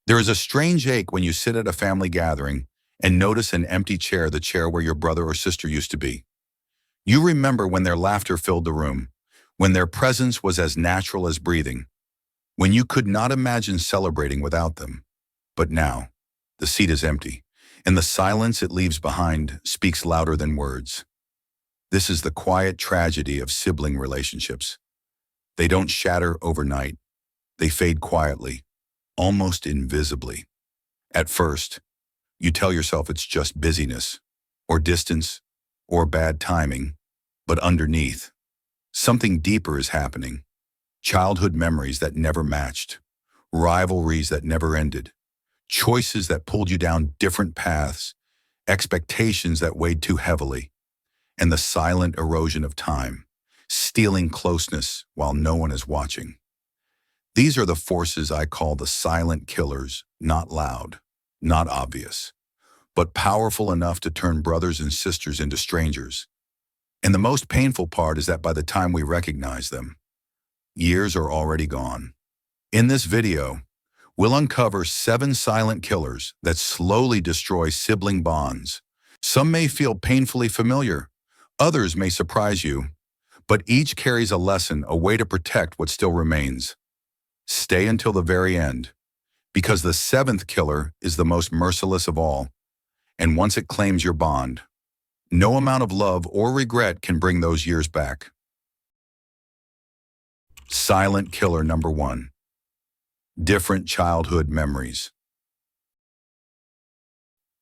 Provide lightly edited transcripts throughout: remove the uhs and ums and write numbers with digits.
There is a strange ache when you sit at a family gathering and notice an empty chair, the chair where your brother or sister used to be. You remember when their laughter filled the room, when their presence was as natural as breathing, when you could not imagine celebrating without them. But now, the seat is empty, and the silence it leaves behind speaks louder than words. This is the quiet tragedy of sibling relationships. They don't shatter overnight. They fade quietly, almost invisibly. At first, you tell yourself it's just busyness, or distance, or bad timing, but underneath, something deeper is happening. Childhood memories that never matched, rivalries that never ended, choices that pulled you down different paths, expectations that weighed too heavily, and the silent erosion of time, stealing closeness while no one is watching. These are the forces I call the silent killers, not loud, not obvious, but powerful enough to turn brothers and sisters into strangers. And the most painful part is that by the time we recognize them, years are already gone. In this video, we'll uncover 7 silent killers that slowly destroy sibling bonds. Some may feel painfully familiar, others may surprise you, but each carries a lesson, a way to protect what still remains. Stay until the very end, because the 7th killer is the most merciless of all, and once it claims your bond, no amount of love or regret can bring those years back. Silent killer number 1. Different childhood memories.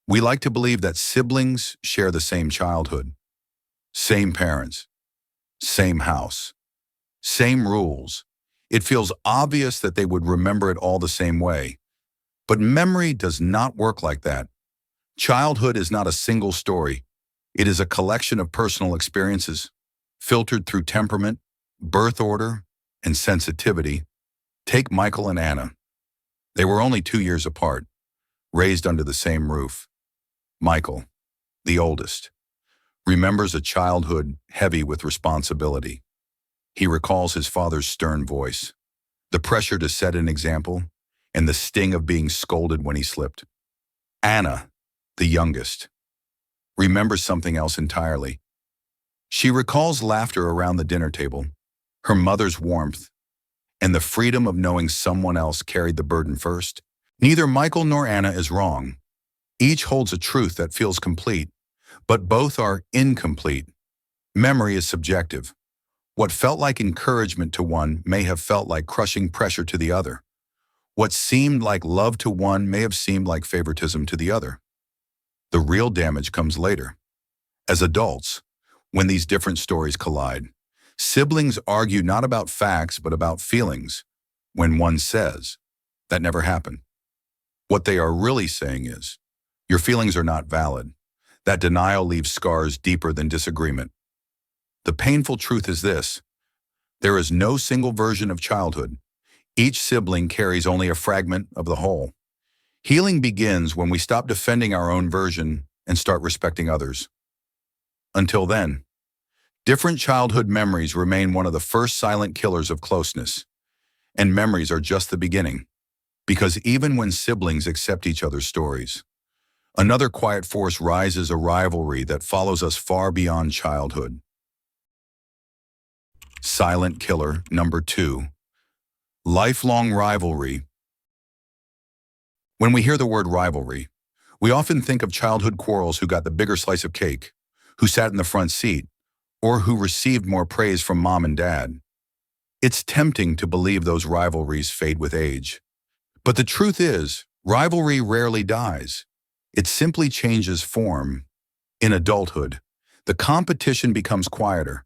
We like to believe that siblings share the same childhood, same parents, same house, same rules. It feels obvious that they would remember it all the same way. But memory does not work like that. Childhood is not a single story. It is a collection of personal experiences, filtered through temperament, birth order, and sensitivity. Take Michael and Anna. They were only 2 years apart, raised under the same roof. Michael, the oldest, remembers a childhood heavy with responsibility. He recalls his father's stern voice, the pressure to set an example, and the sting of being scolded when he slipped. Anna, the youngest, remembers something else entirely. She recalls laughter around the dinner table, her mother's warmth, and the freedom of knowing someone else carried the burden first. Neither Michael nor Anna is wrong. Each holds a truth that feels complete, but both are incomplete. Memory is subjective. What felt like encouragement to one may have felt like crushing pressure to the other. What seemed like love to one may have seemed like favoritism to the other. The real damage comes later. As adults, when these different stories collide, siblings argue not about facts but about feelings. When one says, "That never happened," what they are really saying is, "Your feelings are not valid." That denial leaves scars deeper than disagreement. The painful truth is this: there is no single version of childhood. Each sibling carries only a fragment of the whole. Healing begins when we stop defending our own version and start respecting others. Until then, different childhood memories remain one of the first silent killers of closeness. And memories are just the beginning, because even when siblings accept each other's stories, another quiet force rises, a rivalry that follows us far beyond childhood. Silent killer number 2. Lifelong rivalry. When we hear the word rivalry, we often think of childhood quarrels, who got the bigger slice of cake, who sat in the front seat, or who received more praise from mom and dad. It's tempting to believe those rivalries fade with age. But the truth is, rivalry rarely dies. It simply changes form. In adulthood, the competition becomes quieter,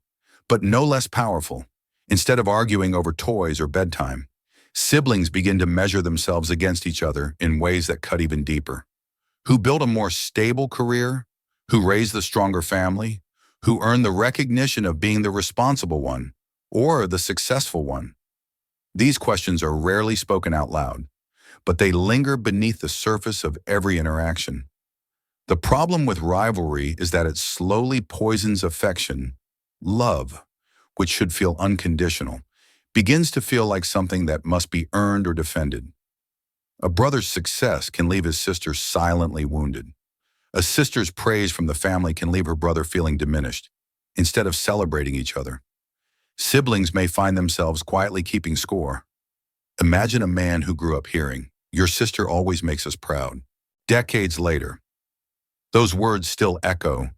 but no less powerful. Instead of arguing over toys or bedtime, siblings begin to measure themselves against each other in ways that cut even deeper. Who built a more stable career? Who raised the stronger family? Who earned the recognition of being the responsible one or the successful one? These questions are rarely spoken out loud, but they linger beneath the surface of every interaction. The problem with rivalry is that it slowly poisons affection. Love, which should feel unconditional, begins to feel like something that must be earned or defended. A brother's success can leave his sister silently wounded. A sister's praise from the family can leave her brother feeling diminished, instead of celebrating each other. Siblings may find themselves quietly keeping score. Imagine a man who grew up hearing, "Your sister always makes us proud." Decades later, those words still echo,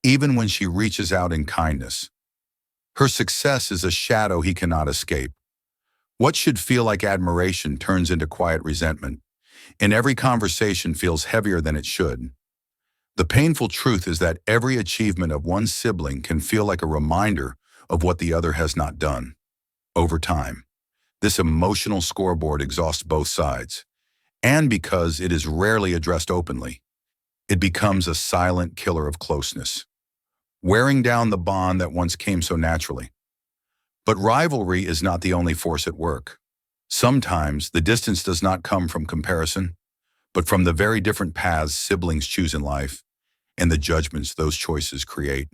even when she reaches out in kindness. Her success is a shadow he cannot escape. What should feel like admiration turns into quiet resentment, and every conversation feels heavier than it should. The painful truth is that every achievement of one sibling can feel like a reminder of what the other has not done. Over time, this emotional scoreboard exhausts both sides, and because it is rarely addressed openly, it becomes a silent killer of closeness, wearing down the bond that once came so naturally. But rivalry is not the only force at work. Sometimes the distance does not come from comparison, but from the very different paths siblings choose in life and the judgments those choices create.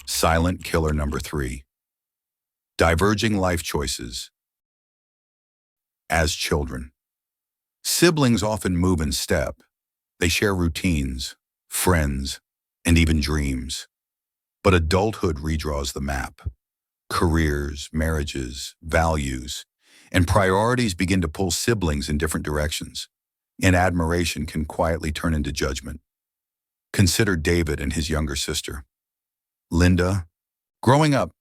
Silent killer number 3. Diverging life choices. As children, siblings often move in step. They share routines, friends, and even dreams. But adulthood redraws the map. Careers, marriages, values, and priorities begin to pull siblings in different directions, and admiration can quietly turn into judgment. Consider David and his younger sister, Linda. Growing up,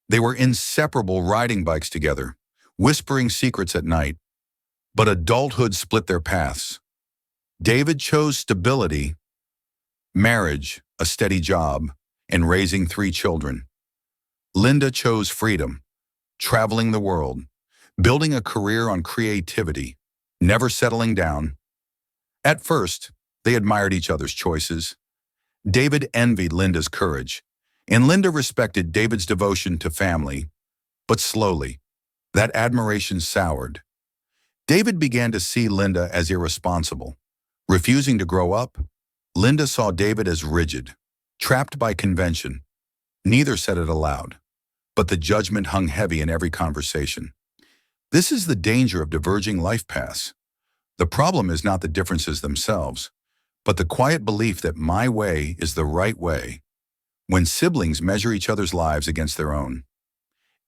they were inseparable, riding bikes together, whispering secrets at night. But adulthood split their paths. David chose stability, marriage, a steady job, and raising 3 children. Linda chose freedom, traveling the world, building a career on creativity, never settling down. At first, they admired each other's choices. David envied Linda's courage, and Linda respected David's devotion to family. But slowly, that admiration soured. David began to see Linda as irresponsible. Refusing to grow up, Linda saw David as rigid, trapped by convention. Neither said it aloud, but the judgment hung heavy in every conversation. This is the danger of diverging life paths. The problem is not the differences themselves, but the quiet belief that my way is the right way. When siblings measure each other's lives against their own,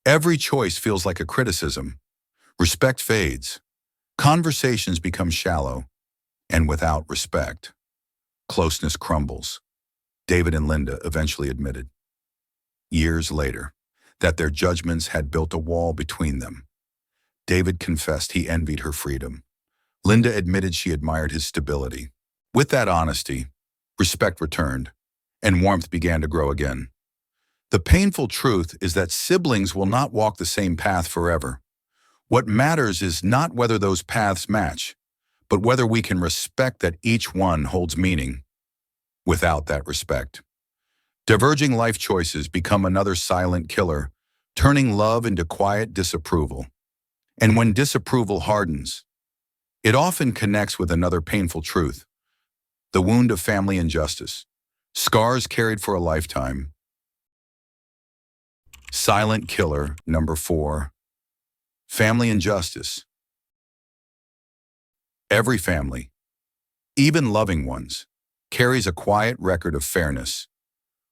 every choice feels like a criticism. Respect fades. Conversations become shallow, and without respect, closeness crumbles. David and Linda eventually admitted, years later, that their judgments had built a wall between them. David confessed he envied her freedom. Linda admitted she admired his stability. With that honesty, respect returned, and warmth began to grow again. The painful truth is that siblings will not walk the same path forever. What matters is not whether those paths match, but whether we can respect that each one holds meaning. Without that respect, diverging life choices become another silent killer, turning love into quiet disapproval. And when disapproval hardens, it often connects with another painful truth, the wound of family injustice, scars carried for a lifetime. Silent killer number 4. Family injustice. Every family, even loving ones, carries a quiet record of fairness.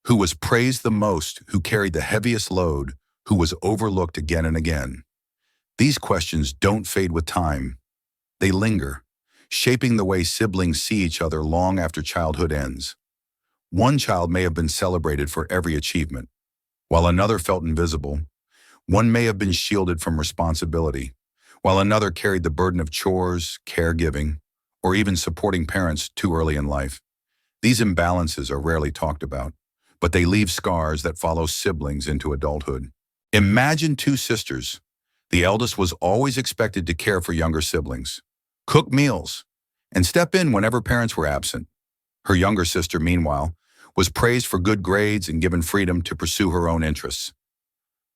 Who was praised the most, who carried the heaviest load, who was overlooked again and again. These questions don't fade with time. They linger, shaping the way siblings see each other long after childhood ends. One child may have been celebrated for every achievement, while another felt invisible. One may have been shielded from responsibility, while another carried the burden of chores, caregiving, or even supporting parents too early in life. These imbalances are rarely talked about, but they leave scars that follow siblings into adulthood. Imagine 2 sisters. The eldest was always expected to care for younger siblings, cook meals, and step in whenever parents were absent. Her younger sister, meanwhile, was praised for good grades and given freedom to pursue her own interests.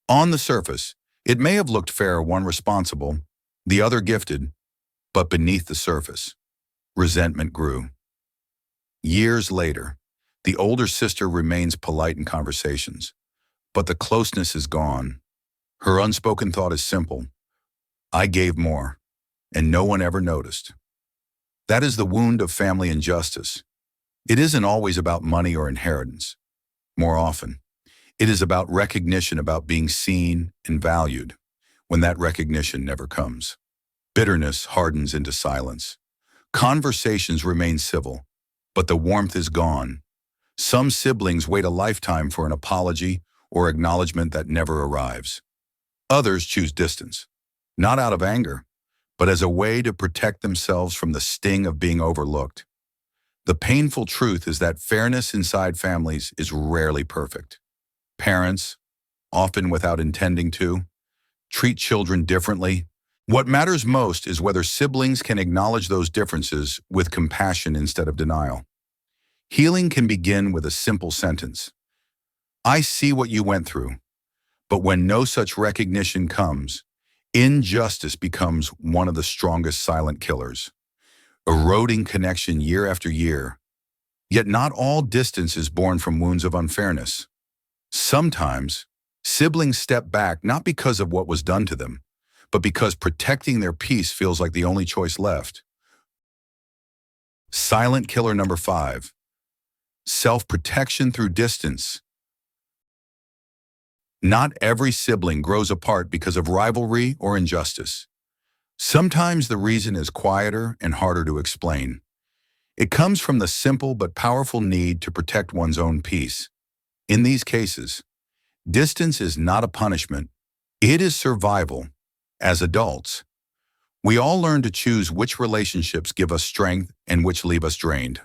On the surface, it may have looked fair, one responsible, the other gifted, but beneath the surface, resentment grew. Years later, the older sister remains polite in conversations, but the closeness is gone. Her unspoken thought is simple: I gave more, and no one ever noticed. That is the wound of family injustice. It isn't always about money or inheritance. More often, it is about recognition, about being seen and valued, when that recognition never comes. Bitterness hardens into silence. Conversations remain civil, but the warmth is gone. Some siblings wait a lifetime for an apology or acknowledgement that never arrives. Others choose distance, not out of anger, but as a way to protect themselves from the sting of being overlooked. The painful truth is that fairness inside families is rarely perfect. Parents, often without intending to, treat children differently. What matters most is whether siblings can acknowledge those differences with compassion instead of denial. Healing can begin with a simple sentence. I see what you went through, but when no such recognition comes, injustice becomes one of the strongest silent killers, eroding connection year after year. Yet not all distance is born from wounds of unfairness. Sometimes, siblings step back not because of what was done to them, but because protecting their peace feels like the only choice left. Silent killer number 5. Self-protection through distance. Not every sibling grows apart because of rivalry or injustice. Sometimes the reason is quieter and harder to explain. It comes from the simple but powerful need to protect one's own peace. In these cases, distance is not a punishment. It is survival. As adults, we all learn to choose which relationships give us strength and which leave us drained.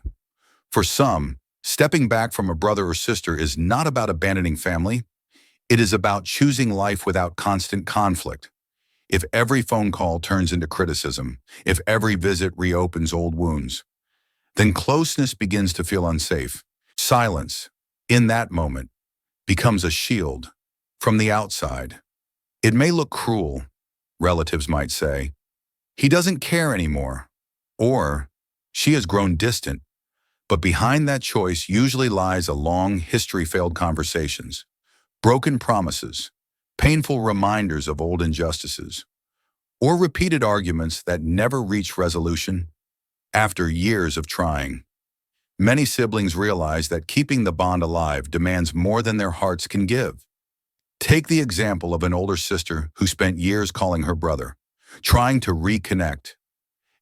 For some, stepping back from a brother or sister is not about abandoning family. It is about choosing life without constant conflict. If every phone call turns into criticism, if every visit reopens old wounds, then closeness begins to feel unsafe. Silence, in that moment, becomes a shield. From the outside, it may look cruel. Relatives might say, he doesn't care anymore, or she has grown distant. But behind that choice usually lies a long history of failed conversations, broken promises, painful reminders of old injustices, or repeated arguments that never reach resolution. After years of trying, many siblings realize that keeping the bond alive demands more than their hearts can give. Take the example of an older sister who spent years calling her brother, trying to reconnect.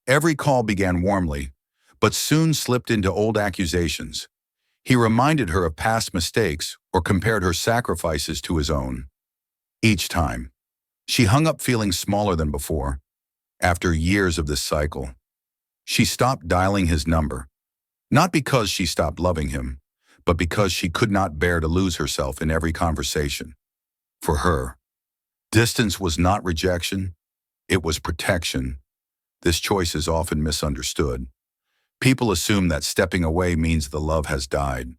Every call began warmly, but soon slipped into old accusations. He reminded her of past mistakes or compared her sacrifices to his own. Each time, she hung up feeling smaller than before. After years of this cycle, she stopped dialing his number, not because she stopped loving him, but because she could not bear to lose herself in every conversation. For her, distance was not rejection, it was protection. This choice is often misunderstood. People assume that stepping away means the love has died.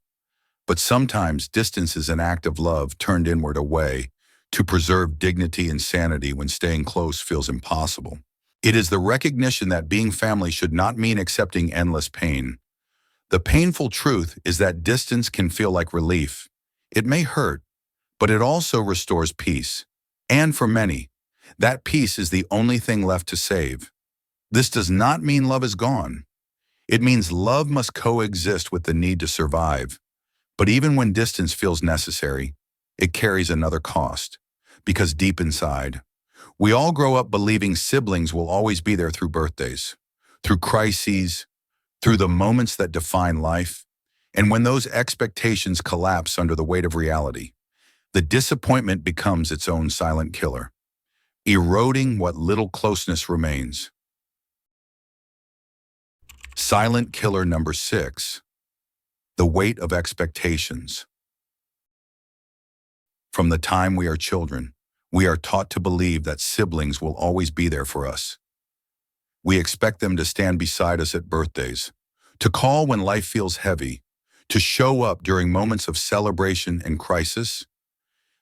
But sometimes distance is an act of love turned inward, away, to preserve dignity and sanity when staying close feels impossible. It is the recognition that being family should not mean accepting endless pain. The painful truth is that distance can feel like relief. It may hurt, but it also restores peace. And for many, that peace is the only thing left to save. This does not mean love is gone. It means love must coexist with the need to survive. But even when distance feels necessary, it carries another cost. Because deep inside, we all grow up believing siblings will always be there through birthdays, through crises, through the moments that define life. And when those expectations collapse under the weight of reality, the disappointment becomes its own silent killer, eroding what little closeness remains. Silent killer number 6. The weight of expectations. From the time we are children, we are taught to believe that siblings will always be there for us. We expect them to stand beside us at birthdays, to call when life feels heavy, to show up during moments of celebration and crisis.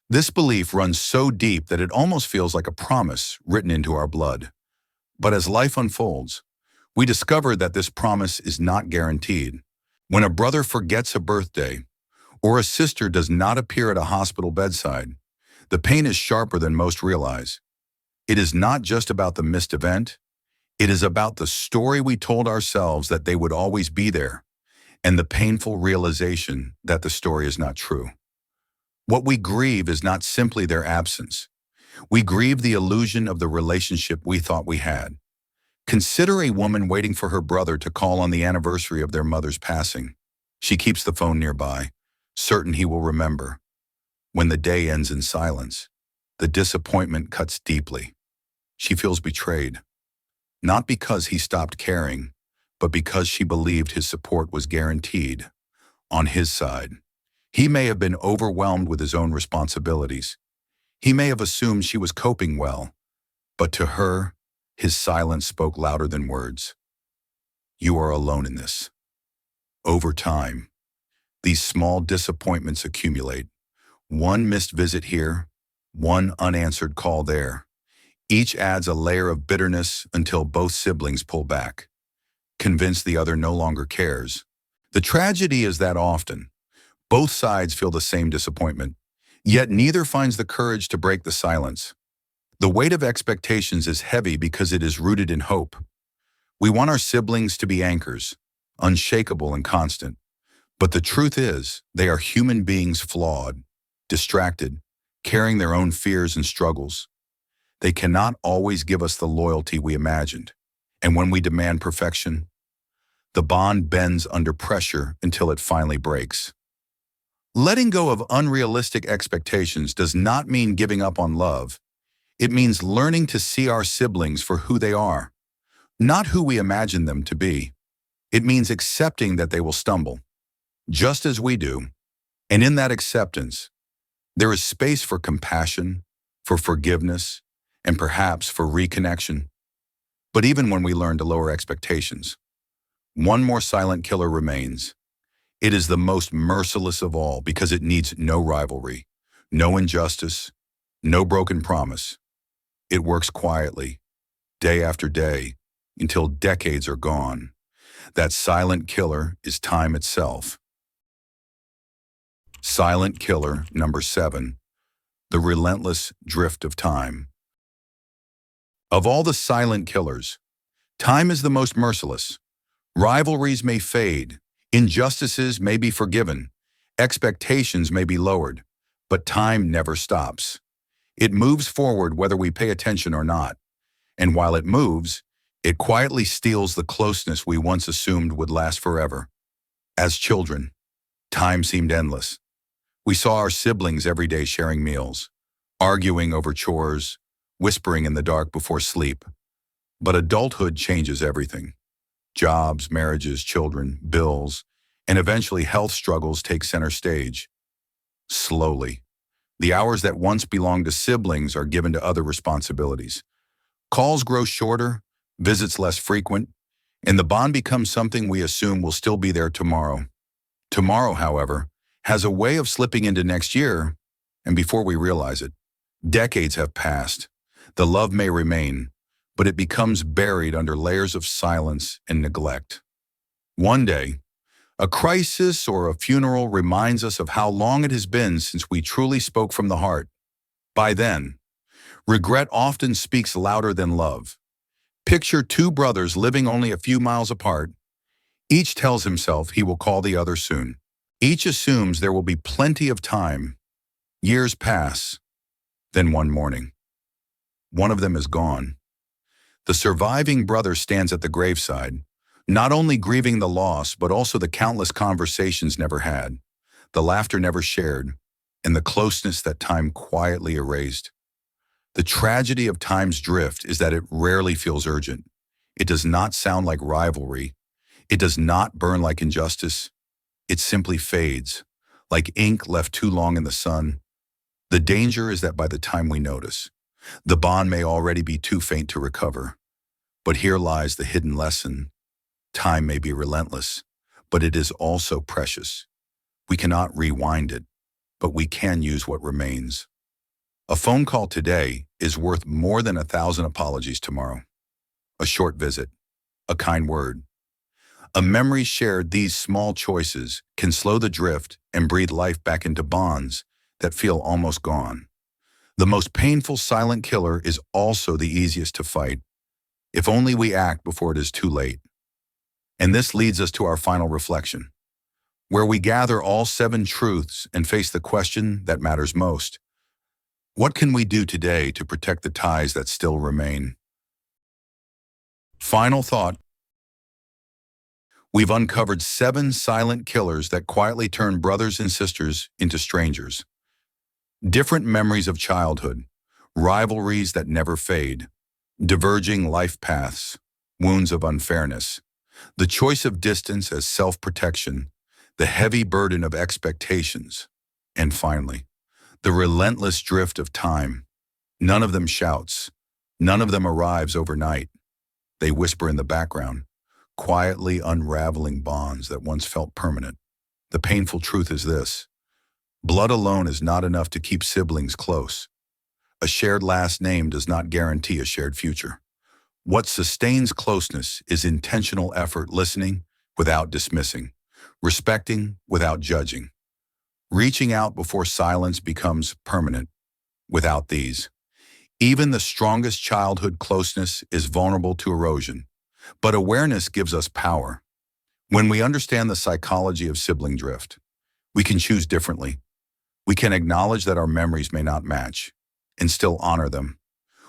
This belief runs so deep that it almost feels like a promise written into our blood. But as life unfolds, we discover that this promise is not guaranteed. When a brother forgets a birthday, or a sister does not appear at a hospital bedside, the pain is sharper than most realize. It is not just about the missed event, It is about the story we told ourselves that they would always be there, and the painful realization that the story is not true. What we grieve is not simply their absence. We grieve the illusion of the relationship we thought we had. Consider a woman waiting for her brother to call on the anniversary of their mother's passing. She keeps the phone nearby, certain he will remember. When the day ends in silence, the disappointment cuts deeply. She feels betrayed, not because he stopped caring, but because she believed his support was guaranteed. On his side, he may have been overwhelmed with his own responsibilities. He may have assumed she was coping well, but to her, his silence spoke louder than words. You are alone in this. Over time, these small disappointments accumulate. One missed visit here, one unanswered call there. Each adds a layer of bitterness until both siblings pull back, convinced the other no longer cares. The tragedy is that often, both sides feel the same disappointment, yet neither finds the courage to break the silence. The weight of expectations is heavy because it is rooted in hope. We want our siblings to be anchors, unshakable and constant. But the truth is, they are human beings flawed, distracted, carrying their own fears and struggles. They cannot always give us the loyalty we imagined. And when we demand perfection, the bond bends under pressure until it finally breaks. Letting go of unrealistic expectations does not mean giving up on love. It means learning to see our siblings for who they are, not who we imagine them to be. It means accepting that they will stumble, just as we do. And in that acceptance, there is space for compassion, for forgiveness, and perhaps for reconnection. But even when we learn to lower expectations, one more silent killer remains. It is the most merciless of all because it needs no rivalry, no injustice, no broken promise. It works quietly, day after day, until decades are gone. That silent killer is time itself. Silent killer number 7, the relentless drift of time. Of all the silent killers, time is the most merciless. Rivalries may fade, injustices may be forgiven, expectations may be lowered, but time never stops. It moves forward whether we pay attention or not. And while it moves, it quietly steals the closeness we once assumed would last forever. As children, time seemed endless. We saw our siblings every day sharing meals, arguing over chores, whispering in the dark before sleep. But adulthood changes everything. Jobs, marriages, children, bills, and eventually health struggles take center stage. Slowly, the hours that once belonged to siblings are given to other responsibilities. Calls grow shorter, visits less frequent, and the bond becomes something we assume will still be there tomorrow. Tomorrow, however, has a way of slipping into next year, and before we realize it, decades have passed. The love may remain, but it becomes buried under layers of silence and neglect. One day, a crisis or a funeral reminds us of how long it has been since we truly spoke from the heart. By then, regret often speaks louder than love. Picture two brothers living only a few miles apart. Each tells himself he will call the other soon. Each assumes there will be plenty of time. Years pass. Then one morning, one of them is gone. The surviving brother stands at the graveside, not only grieving the loss, but also the countless conversations never had, the laughter never shared, and the closeness that time quietly erased. The tragedy of time's drift is that it rarely feels urgent. It does not sound like rivalry. It does not burn like injustice. It simply fades, like ink left too long in the sun. The danger is that by the time we notice, the bond may already be too faint to recover. But here lies the hidden lesson. Time may be relentless, but it is also precious. We cannot rewind it, but we can use what remains. A phone call today is worth more than 1,000 apologies tomorrow. A short visit, a kind word, a memory shared. These small choices can slow the drift and breathe life back into bonds that feel almost gone. The most painful silent killer is also the easiest to fight. If only we act before it is too late. And this leads us to our final reflection, where we gather all 7 truths and face the question that matters most. What can we do today to protect the ties that still remain? Final thought. We've uncovered 7 silent killers that quietly turn brothers and sisters into strangers. Different memories of childhood, rivalries that never fade, diverging life paths, wounds of unfairness, the choice of distance as self-protection, the heavy burden of expectations, and finally, the relentless drift of time. None of them shouts. None of them arrives overnight. They whisper in the background, quietly unraveling bonds that once felt permanent. The painful truth is this: blood alone is not enough to keep siblings close. A shared last name does not guarantee a shared future. What sustains closeness is intentional effort, listening without dismissing, respecting without judging, reaching out before silence becomes permanent. Without these, even the strongest childhood closeness is vulnerable to erosion. But awareness gives us power. When we understand the psychology of sibling drift, we can choose differently. We can acknowledge that our memories may not match and still honor them.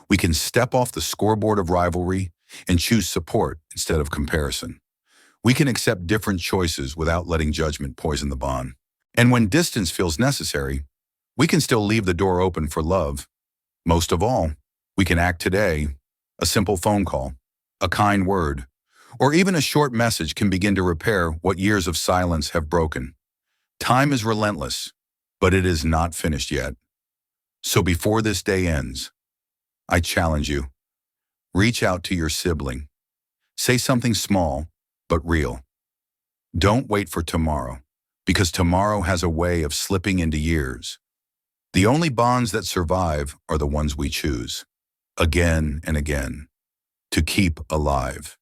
We can step off the scoreboard of rivalry and choose support instead of comparison. We can accept different choices without letting judgment poison the bond. And when distance feels necessary, we can still leave the door open for love. Most of all, we can act today. A simple phone call, a kind word, or even a short message can begin to repair what years of silence have broken. Time is relentless, but it is not finished yet. So before this day ends, I challenge you. Reach out to your sibling. Say something small, but real. Don't wait for tomorrow, because tomorrow has a way of slipping into years. The only bonds that survive are the ones we choose, again and again, to keep alive.